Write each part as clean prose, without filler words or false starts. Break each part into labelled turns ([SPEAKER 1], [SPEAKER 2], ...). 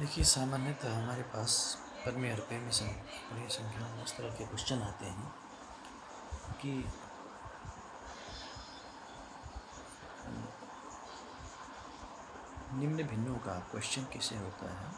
[SPEAKER 1] देखिए, सामान्यतः हमारे पास पद में रुपये में बड़ी संख्या में इस तरह के क्वेश्चन आते हैं कि निम्न भिन्नों का क्वेश्चन कैसे होता है।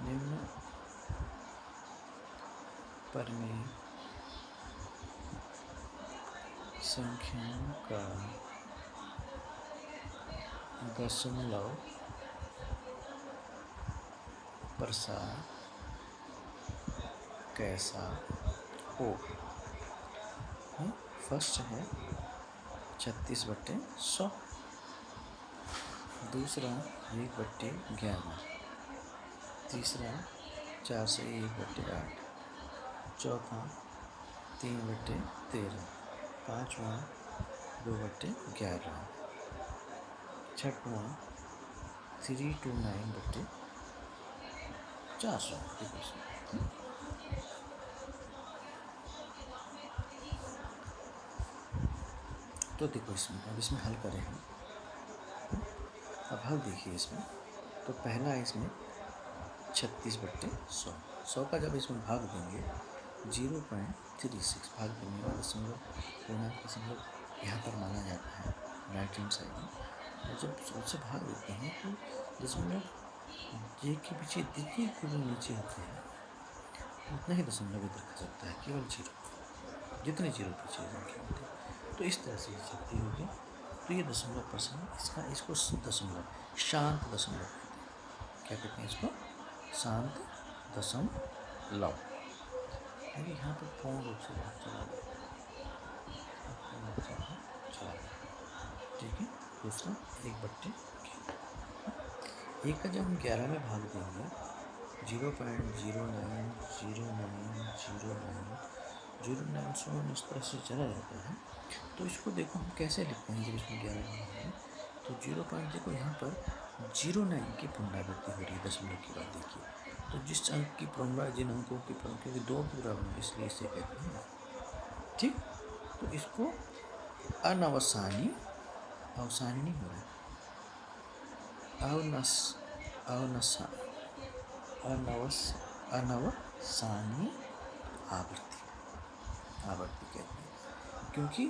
[SPEAKER 1] निम्न पद में संख्याओं का दशमलव प्रसार कैसा हो। फर्स्ट है 36/100, दूसरा 1/11, तीसरा 4 से 1/8, चौथा 3/13, पाँचवा 2/11, छठवां 329/400। तो देखो अब इसमें हल करें हम। अब हल देखिए इसमें, तो पहला इसमें 36/100, 100 का जब इसमें भाग देंगे 0.36 भाग देने का दशमलव पूर्णांक दशमलव यहाँ पर माना जाता है राइट हैंड साइड में। और जब 100 से भाग देते हैं तो दशमलव जे के पीछे जितने केवल नीचे होते हैं उतना ही दशमलव इधर खा सकता है, केवल 0, जितने 0 पीछे संख्या होते हैं। तो इस तरह से शक्ति होगी। तो ये दशमलव % इसको दशमलव, शांत दशमलव कहते हैं। क्या कहते हैं इसको? शांत दशमलव। अरे यहाँ पर पूर्ण रूप से भाग चला गया, ठीक है। दूसरा 1/1 का जब हम 11 में भाग देंगे 0.09090909 इस तरह से चला जाता है। तो इसको देखो हम कैसे लिखते हैं। जब इसमें 11 में भाग तो 0. देखो यहाँ पर 09 की पुनरावृत्ति हो रही है दशमलव की बात देखिए। तो जिस अंक की पुनरावृत्ति, जिन अंकों की क्योंकि 2 पूरा बना इसलिए इसे कहते हैं, ठीक। तो इसको अनवसानी, अवसानी नहीं हो रहा है, अनवसानी आवर्ती कहते हैं, क्योंकि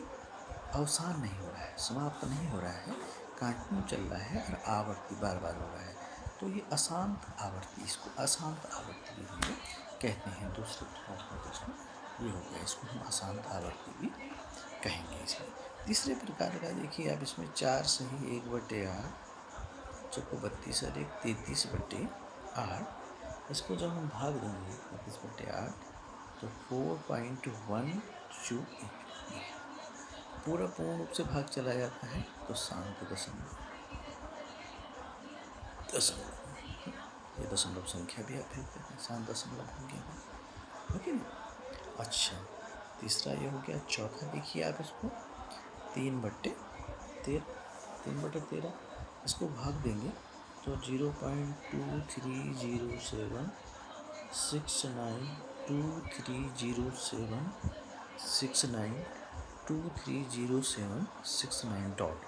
[SPEAKER 1] अवसान नहीं हो रहा है, समाप्त नहीं हो रहा है, कंटिन्यू चल रहा है और आवर्ती बार बार हो रहा है। तो ये अशांत आवर्ती, इसको अशांत आवर्ती भी हम कहते हैं। दूसरे प्रकार का प्रश्न ये हो गया, इसको हम अशांत आवर्ती भी कहेंगे। इसमें तीसरे प्रकार का देखिए आप, इसमें 4 से ही 1/8, चौको 32 और 1 33/8। इसको जब हम भाग देंगे 32/8 तो 4.12 पूरा पूर्ण रूप से भाग चला जाता है। तो शांत दशमलव, ये दशमलव संख्या भी आप कहते हैं, शांत दशमलव हो गया, ओके ना। अच्छा, तीसरा ये हो गया। चौथा देखिए आप इसको 3/13, इसको भाग देंगे तो 0.230769230769 डॉट।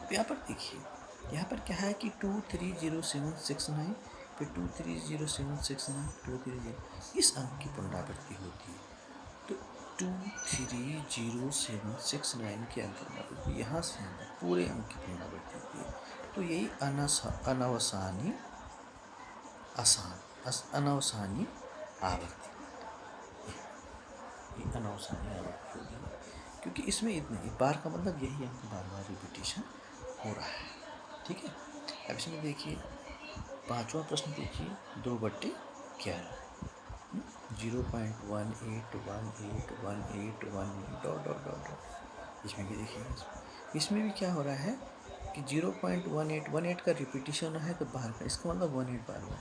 [SPEAKER 1] अब यहाँ पर देखिए, यहाँ पर क्या है कि 230769, फिर 230769, 230, इस अंक की पुनरावृत्ति होती है। तो 23069 के अंक पुनरावृत्ति यहाँ से पूरे अंक की पुनरावृत्ति होती है। तो यही अनवसानी आवर्ती, अनवसानी आवर्ती होगी, क्योंकि इसमें इतने बार का मतलब यही अंक बार बार रिपीटेशन हो रहा है, ठीक है। अब इसमें देखिए पांचवा प्रश्न देखिए 2/11, 0.181818 डॉट डॉट डॉट डॉट। इसमें भी देखिए, इसमें भी क्या हो रहा है कि 0.1818 का रिपीटेशन है तो बाहर का, इसका मतलब 18 बार हुआ।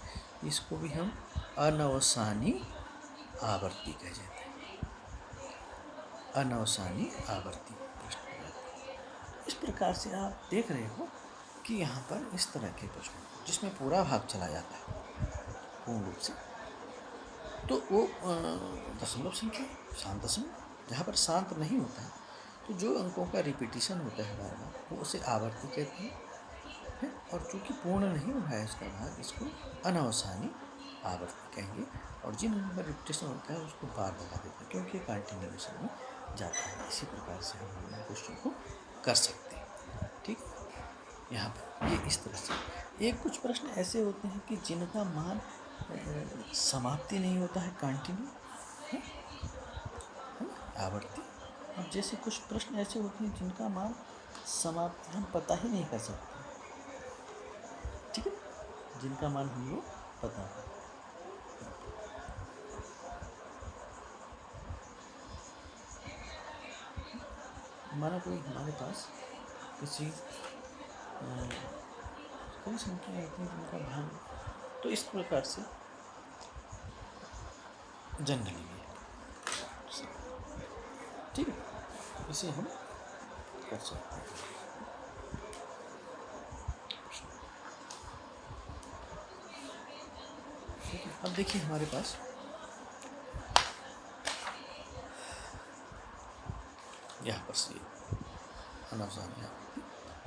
[SPEAKER 1] इसको भी हम अनवसानी आवर्ती कह जाते हैं, अनवसानी आवर्ती प्रश्न। इस प्रकार से आप देख रहे हो कि यहाँ पर इस तरह के प्रश्न जिसमें पूरा भाग चला जाता है पूर्ण रूप से, तो वो दशमलव संख्या, शांत दशमलव। जहाँ पर शांत नहीं होता है तो जो अंकों का रिपीटिशन होता है बार बार, वो उसे आवर्ती कहते हैं। है, और चूँकि पूर्ण नहीं हो रहा है इसका भाग, इसको अनावसानी आवर्ती कहेंगे। और जिन नंबर रिपीटेशन होता है उसको बार लगा देते हैं, क्योंकि कंटिन्यूएशन में जाता है। इसी प्रकार से हम इन क्वेश्चन को कर सकते हैं। ठीक, यहाँ पर ये इस तरह से। एक कुछ प्रश्न ऐसे होते हैं कि जिनका मान समाप्ति नहीं होता है, कंटिन्यू है आवर्ती। अब जैसे कुछ प्रश्न ऐसे होते हैं जिनका मान समाप्ति हम पता ही नहीं कर सकते, ठीक है, जिनका मान हम लोग पता है। माना कोई हमारे पास किसी कोई संख्या होती है जिनका भाग, तो इस प्रकार से जनरली भी, ठीक है, इसे हम कर सकते हैं। ठीक है, अब देखिए हमारे पास यहाँ पर से अनावसानी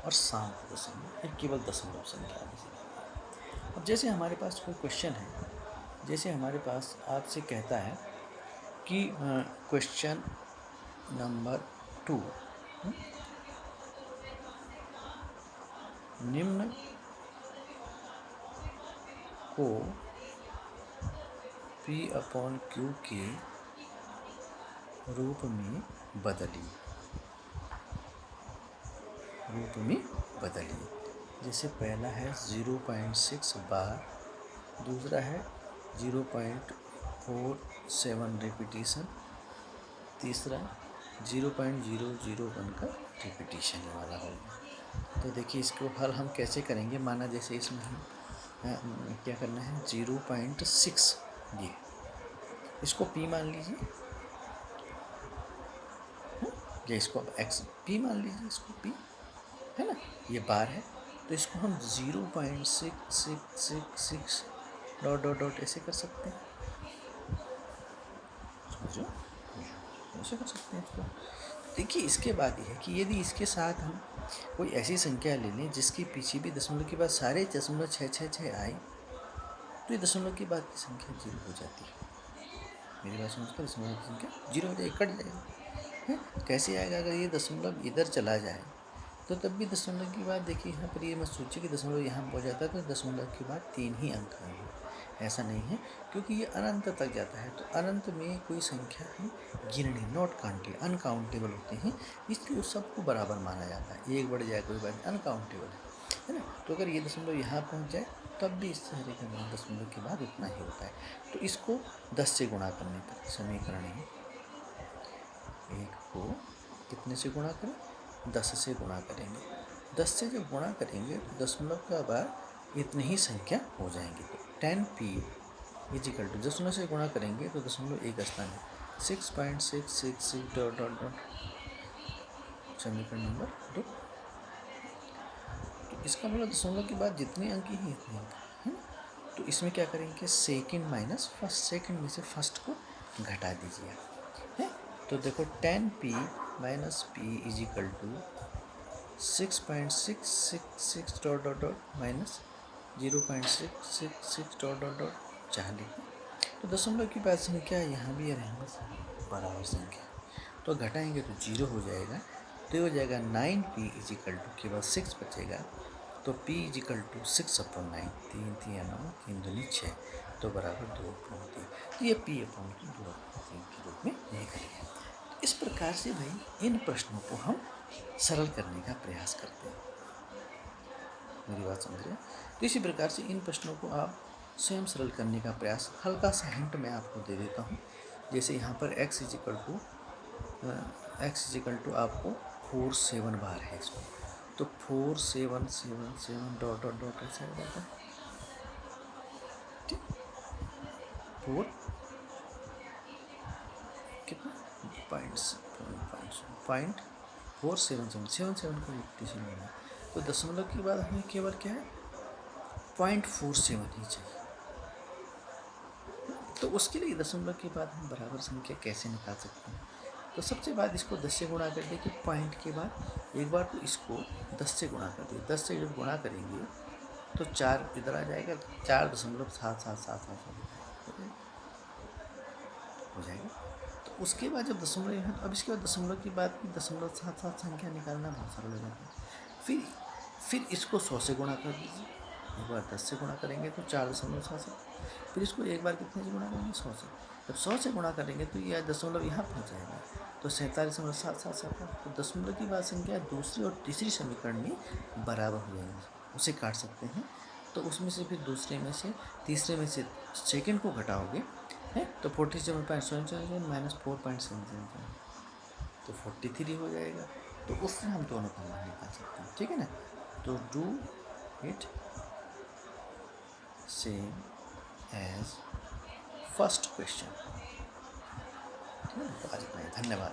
[SPEAKER 1] और शांत दशमलव, एक केवल दशमलव संख्या। अब जैसे हमारे पास कोई क्वेश्चन है, जैसे हमारे पास आपसे कहता है कि क्वेश्चन नंबर 2, निम्न को P/Q के रूप में बदलिए, जैसे पहला है 0.6 बार, दूसरा है 0.47 रिपीटिशन, तीसरा 0.001 का रिपीटिशन वाला होगा। तो देखिए इसको हल हम कैसे करेंगे। माना जैसे इसमें हम क्या करना है, 0.6, ये इसको P मान लीजिए, या इसको अब x P मान लीजिए, इसको P है ना, ये बार है, तो इसको हम 0.666 डॉट डॉट डॉट ऐसे कर सकते हैं, समझो, ऐसे कर सकते हैं इसको। देखिए इसके बाद ये है कि यदि इसके साथ हम कोई ऐसी संख्या ले लें जिसके पीछे भी दशमलव के बाद सारे 0.666 आए, तो ये दशमलव के बाद की संख्या 0 हो जाती है। मेरी बात समझकर, दशमलव की संख्या 0 हो जाएगी, कट जाएगा है। कैसे आएगा, अगर ये दशमलव इधर चला जाए तो तब भी दशमलव की बात, देखिए यहाँ पर ये मत सोचिए कि दशमलव यहाँ पहुँच जाता है तो दशमलव के बाद 3 ही अंक आएंगे, ऐसा नहीं है, क्योंकि ये अनंत तक जाता है। तो अनंत में कोई संख्या हम गिननी, नॉट काउंटेबल, अनकाउंटेबल होते हैं, इसलिए उस सबको बराबर माना जाता है। एक बढ़ जाए कोई बात, अनकाउंटेबल है ना। तो अगर ये दशमलव यहाँ पहुँच जाए तब भी इस सारे का मान दशमलव के बाद उतना ही होता है। तो इसको 10 से गुणा करने पर समीकरण है, एक को कितने से गुणा करें, 10 से गुणा करेंगे। 10 से जब गुणा करेंगे तो दशमलव का बाद इतनी ही संख्या हो जाएंगी। तो 10p इजिकल टू, दशमलव से गुणा करेंगे तो दशमलव एक स्थान है 6.666 डॉट डॉट डॉट, समीकरण नंबर 2। तो इसका मतलब दशमलव के बाद जितने अंक ही इतने अंक है। तो इसमें क्या करेंगे, सेकंड माइनस फर्स्ट, सेकंड में से फर्स्ट को घटा दीजिए है। तो देखो 10p minus p is equal to 6.666 dot dot dot minus 0.666 dot dot dot, चाह लीजिए। तो दशमलव की बाद संख्या यहाँ भी रहेंगे बराबर संख्या, तो घटाएंगे तो 0 हो जाएगा। तो ये हो जाएगा 9p इजिकल टू, केवल 6 बचेगा, तो p इजिकल टू 6/9, 3 3 9, 3 दूनी 6, तो बराबर 2/3। तो ये p/2/3 के रूप में निकलेगा। इस प्रकार से भाई इन प्रश्नों को हम सरल करने का प्रयास करते हैं। मेरी बात समझ रहे हैं। तो इसी प्रकार से इन प्रश्नों को आप स्वयं सरल करने का प्रयास, हल्का सा हिंट मैं आपको दे देता हूँ। जैसे यहाँ पर x इजिकल टू आपको 4 7 बार है इसमें, तो 4 7 7 7 डॉट डॉट डॉट ऐसा हो जाता है, ठीक, 4 कितना .477 का रिपीटेशन होना है। तो दशमलव के बाद हमें केवल क्या है 0.47 ही चाहिए। तो उसके लिए दशमलव के बाद हम बराबर संख्या कैसे निकाल सकते हैं, तो सबसे बाद इसको 10 से गुणा कर दें कि पॉइंट के बाद एक बार तो इसको 10 से गुणा कर दिए, 10 से जब गुणा करेंगे तो 4 इधर आ जाएगा, 4.7777 हो जाएगा। तो उसके बाद जब दशमलव यहाँ, अब इसके बाद दशमलव की बात की, 0.77 संख्या निकालना बहुत सरल हो जाता है। फिर इसको 100 से गुणा कर दीजिए, एक बार 10 से गुणा करेंगे तो 4.77, फिर इसको एक बार कितने से गुणा करेंगे, 100 से। जब 100 से गुणा करेंगे तो यह दशमलव यहाँ पहुँच जाएगा, तो 47.777। तो दशमलव की बात संख्या दूसरी और तीसरी समीकरण में बराबर हो जाएगी, उसे काट सकते हैं। तो उसमें से फिर दूसरे में से तीसरे में से सेकंड को घटाओगे है तो 47.77 माइनस 4.77 तो 43 हो जाएगा। तो उससे हम दोनों का मान निकाल सकते हैं, ठीक है ना। तो do it same as first question, ठीक है ना। तो आज इतना ही, धन्यवाद।